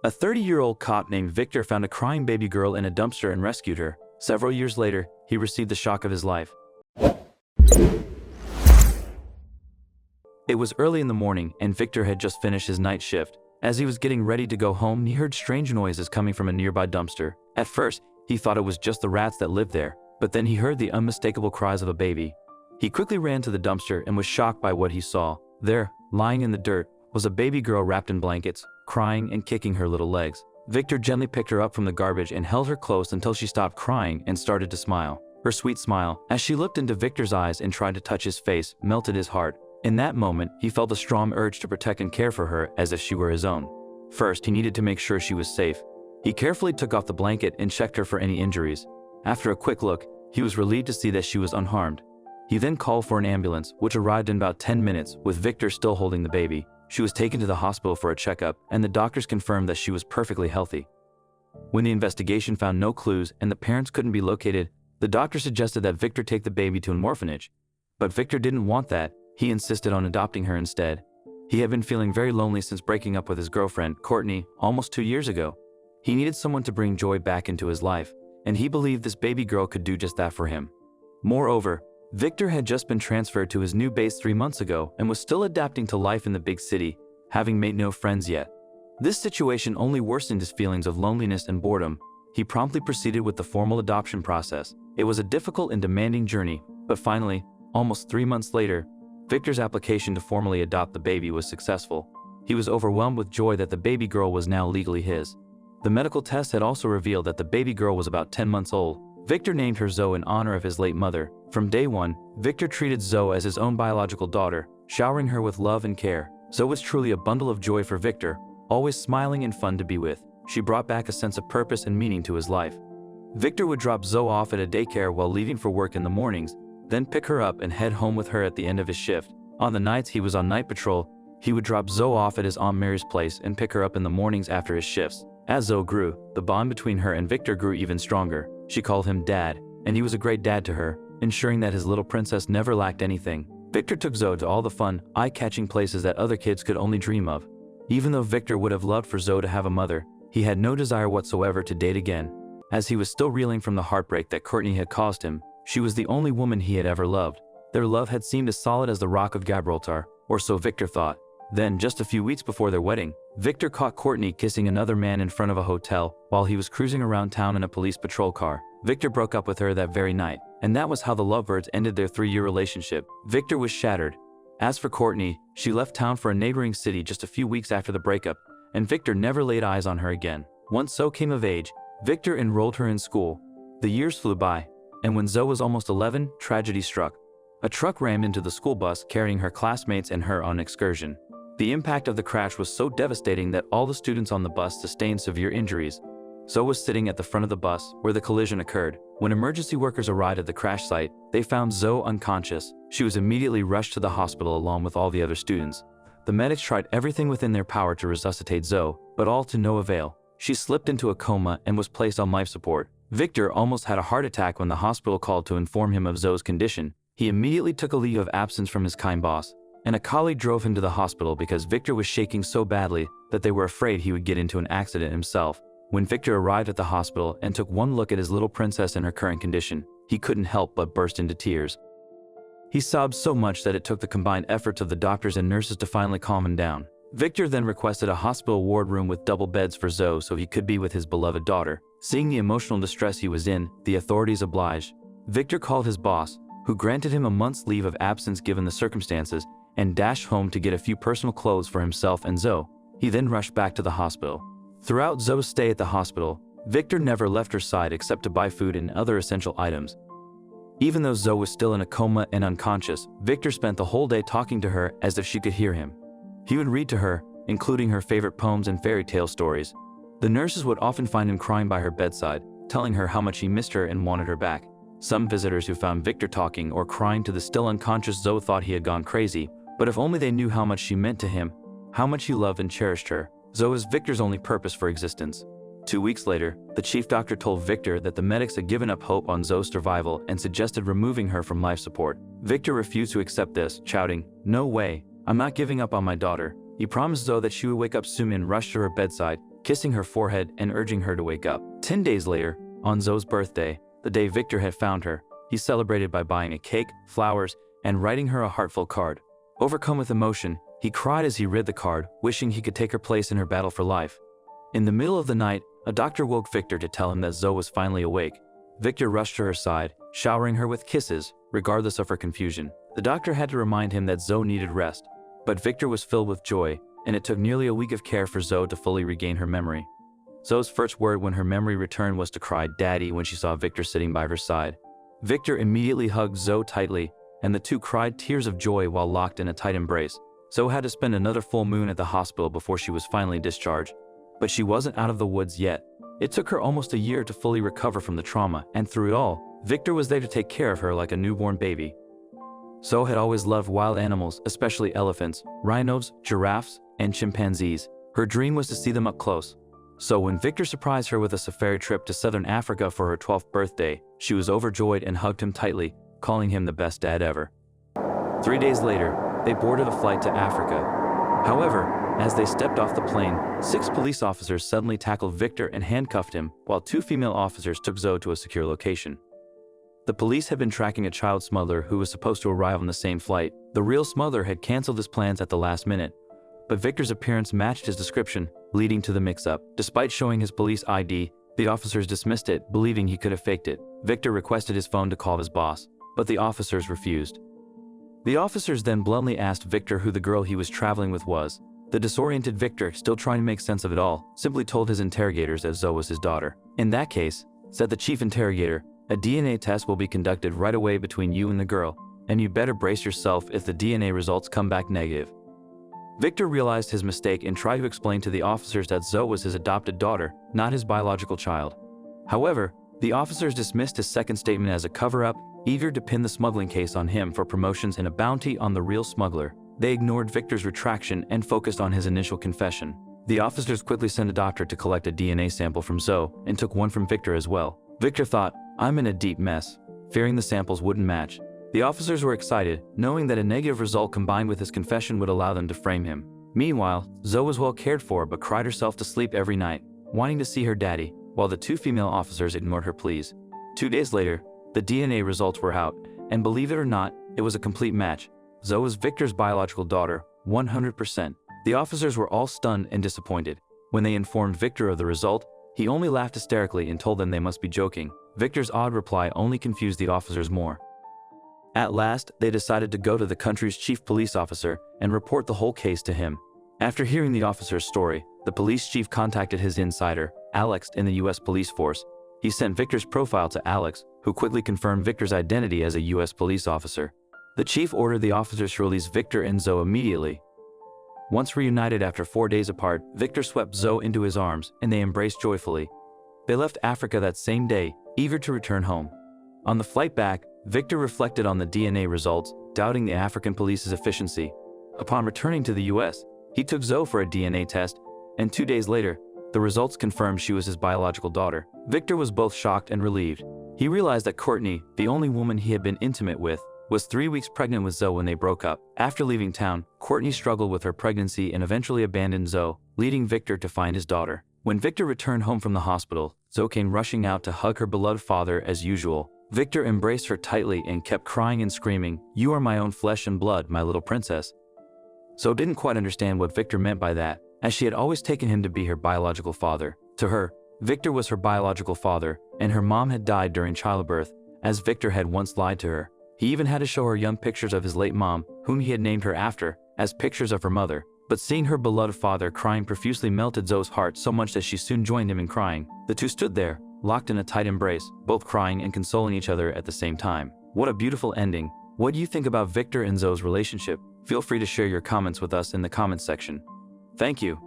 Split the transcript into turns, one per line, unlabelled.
A 30-year-old cop named Victor found a crying baby girl in a dumpster and rescued her. Several years later, he received the shock of his life. It was early in the morning, and Victor had just finished his night shift. As he was getting ready to go home, he heard strange noises coming from a nearby dumpster. At first, he thought it was just the rats that lived there, but then he heard the unmistakable cries of a baby. He quickly ran to the dumpster and was shocked by what he saw. There, lying in the dirt, was a baby girl wrapped in blankets, crying and kicking her little legs. Victor gently picked her up from the garbage and held her close until she stopped crying and started to smile. Her sweet smile, as she looked into Victor's eyes and tried to touch his face, melted his heart. In that moment, he felt a strong urge to protect and care for her as if she were his own. First, he needed to make sure she was safe. He carefully took off the blanket and checked her for any injuries. After a quick look, he was relieved to see that she was unharmed. He then called for an ambulance, which arrived in about 10 minutes, with Victor still holding the baby. She was taken to the hospital for a checkup, and the doctors confirmed that she was perfectly healthy. When the investigation found no clues and the parents couldn't be located, the doctor suggested that Victor take the baby to an orphanage. But Victor didn't want that. He insisted on adopting her instead. He had been feeling very lonely since breaking up with his girlfriend, Courtney, almost 2 years ago. He needed someone to bring joy back into his life, and he believed this baby girl could do just that for him. Moreover, Victor had just been transferred to his new base 3 months ago and was still adapting to life in the big city, having made no friends yet. This situation only worsened his feelings of loneliness and boredom. He promptly proceeded with the formal adoption process. It was a difficult and demanding journey, but finally, almost 3 months later, Victor's application to formally adopt the baby was successful. He was overwhelmed with joy that the baby girl was now legally his. The medical test had also revealed that the baby girl was about 10 months old. Victor named her Zoe in honor of his late mother. From day one, Victor treated Zoe as his own biological daughter, showering her with love and care. Zoe was truly a bundle of joy for Victor, always smiling and fun to be with. She brought back a sense of purpose and meaning to his life. Victor would drop Zoe off at a daycare while leaving for work in the mornings, then pick her up and head home with her at the end of his shift. On the nights he was on night patrol, he would drop Zoe off at his Aunt Mary's place and pick her up in the mornings after his shifts. As Zoe grew, the bond between her and Victor grew even stronger. She called him Dad, and he was a great dad to her, ensuring that his little princess never lacked anything. Victor took Zoe to all the fun, eye-catching places that other kids could only dream of. Even though Victor would have loved for Zoe to have a mother, he had no desire whatsoever to date again. As he was still reeling from the heartbreak that Courtney had caused him, she was the only woman he had ever loved. Their love had seemed as solid as the Rock of Gibraltar, or so Victor thought. Then, just a few weeks before their wedding, Victor caught Courtney kissing another man in front of a hotel while he was cruising around town in a police patrol car. Victor broke up with her that very night, and that was how the lovebirds ended their 3-year relationship. Victor was shattered. As for Courtney, she left town for a neighboring city just a few weeks after the breakup, and Victor never laid eyes on her again. Once Zoe came of age, Victor enrolled her in school. The years flew by, and when Zoe was almost 11, tragedy struck. A truck rammed into the school bus carrying her classmates and her on an excursion. The impact of the crash was so devastating that all the students on the bus sustained severe injuries. Zoe was sitting at the front of the bus where the collision occurred. When emergency workers arrived at the crash site, they found Zoe unconscious. She was immediately rushed to the hospital along with all the other students. The medics tried everything within their power to resuscitate Zoe, but all to no avail. She slipped into a coma and was placed on life support. Victor almost had a heart attack when the hospital called to inform him of Zoe's condition. He immediately took a leave of absence from his kind boss, and a colleague drove him to the hospital because Victor was shaking so badly that they were afraid he would get into an accident himself. When Victor arrived at the hospital and took one look at his little princess in her current condition, he couldn't help but burst into tears. He sobbed so much that it took the combined efforts of the doctors and nurses to finally calm him down. Victor then requested a hospital ward room with double beds for Zoe so he could be with his beloved daughter. Seeing the emotional distress he was in, the authorities obliged. Victor called his boss, who granted him a month's leave of absence given the circumstances, and dashed home to get a few personal clothes for himself and Zoe. He then rushed back to the hospital. Throughout Zoe's stay at the hospital, Victor never left her side except to buy food and other essential items. Even though Zoe was still in a coma and unconscious, Victor spent the whole day talking to her as if she could hear him. He would read to her, including her favorite poems and fairy tale stories. The nurses would often find him crying by her bedside, telling her how much he missed her and wanted her back. Some visitors who found Victor talking or crying to the still unconscious Zoe thought he had gone crazy, but if only they knew how much she meant to him, how much he loved and cherished her. Zoe is Victor's only purpose for existence. 2 weeks later, the chief doctor told Victor that the medics had given up hope on Zoe's survival and suggested removing her from life support. Victor refused to accept this, shouting, "No way, I'm not giving up on my daughter." He promised Zoe that she would wake up soon and rushed to her bedside, kissing her forehead and urging her to wake up. 10 days later, on Zoe's birthday, the day Victor had found her, he celebrated by buying a cake, flowers, and writing her a heartfelt card. Overcome with emotion, he cried as he read the card, wishing he could take her place in her battle for life. In the middle of the night, a doctor woke Victor to tell him that Zoe was finally awake. Victor rushed to her side, showering her with kisses, regardless of her confusion. The doctor had to remind him that Zoe needed rest, but Victor was filled with joy, and it took nearly a week of care for Zoe to fully regain her memory. Zoe's first word when her memory returned was to cry "Daddy" when she saw Victor sitting by her side. Victor immediately hugged Zoe tightly, and the two cried tears of joy while locked in a tight embrace. Zoe had to spend another full moon at the hospital before she was finally discharged. But she wasn't out of the woods yet. It took her almost a year to fully recover from the trauma, and through it all, Victor was there to take care of her like a newborn baby. Zoe had always loved wild animals, especially elephants, rhinos, giraffes, and chimpanzees. Her dream was to see them up close. So when Victor surprised her with a safari trip to southern Africa for her 12th birthday, she was overjoyed and hugged him tightly, calling him the best dad ever. 3 days later, they boarded a flight to Africa. However, as they stepped off the plane, 6 police officers suddenly tackled Victor and handcuffed him, while 2 female officers took Zoe to a secure location. The police had been tracking a child smuggler who was supposed to arrive on the same flight. The real smuggler had canceled his plans at the last minute, but Victor's appearance matched his description, leading to the mix-up. Despite showing his police ID, the officers dismissed it, believing he could have faked it. Victor requested his phone to call his boss, but the officers refused. The officers then bluntly asked Victor who the girl he was traveling with was. The disoriented Victor, still trying to make sense of it all, simply told his interrogators that Zoe was his daughter. "In that case," said the chief interrogator, "a DNA test will be conducted right away between you and the girl, and you better brace yourself if the DNA results come back negative." Victor realized his mistake and tried to explain to the officers that Zoe was his adopted daughter, not his biological child. However, the officers dismissed his second statement as a cover-up, eager to pin the smuggling case on him for promotions and a bounty on the real smuggler. They ignored Victor's retraction and focused on his initial confession. The officers quickly sent a doctor to collect a DNA sample from Zoe and took one from Victor as well. Victor thought, "I'm in a deep mess," fearing the samples wouldn't match. The officers were excited, knowing that a negative result combined with his confession would allow them to frame him. Meanwhile, Zoe was well cared for but cried herself to sleep every night, wanting to see her daddy, while the 2 female officers ignored her pleas. 2 days later, the DNA results were out, and believe it or not, it was a complete match. Zoe was Victor's biological daughter, 100%. The officers were all stunned and disappointed. When they informed Victor of the result, he only laughed hysterically and told them they must be joking. Victor's odd reply only confused the officers more. At last, they decided to go to the country's chief police officer and report the whole case to him. After hearing the officer's story, the police chief contacted his insider, Alex, in the US police force. He sent Victor's profile to Alex, who quickly confirmed Victor's identity as a US police officer. The chief ordered the officers to release Victor and Zoe immediately. Once reunited after 4 days apart, Victor swept Zoe into his arms, and they embraced joyfully. They left Africa that same day, eager to return home. On the flight back, Victor reflected on the DNA results, doubting the African police's efficiency. Upon returning to the US, he took Zoe for a DNA test, and 2 days later, the results confirmed she was his biological daughter. Victor was both shocked and relieved. He realized that Courtney, the only woman he had been intimate with, was 3 weeks pregnant with Zoe when they broke up. After leaving town, Courtney struggled with her pregnancy and eventually abandoned Zoe, leading Victor to find his daughter. When Victor returned home from the hospital, Zoe came rushing out to hug her beloved father as usual. Victor embraced her tightly and kept crying and screaming, "You are my own flesh and blood, my little princess." Zoe didn't quite understand what Victor meant by that, as she had always taken him to be her biological father. To her, Victor was her biological father, and her mom had died during childbirth, as Victor had once lied to her. He even had to show her young pictures of his late mom, whom he had named her after, as pictures of her mother. But seeing her beloved father crying profusely melted Zoe's heart so much that she soon joined him in crying. The two stood there, locked in a tight embrace, both crying and consoling each other at the same time. What a beautiful ending. What do you think about Victor and Zoe's relationship? Feel free to share your comments with us in the comments section. Thank you.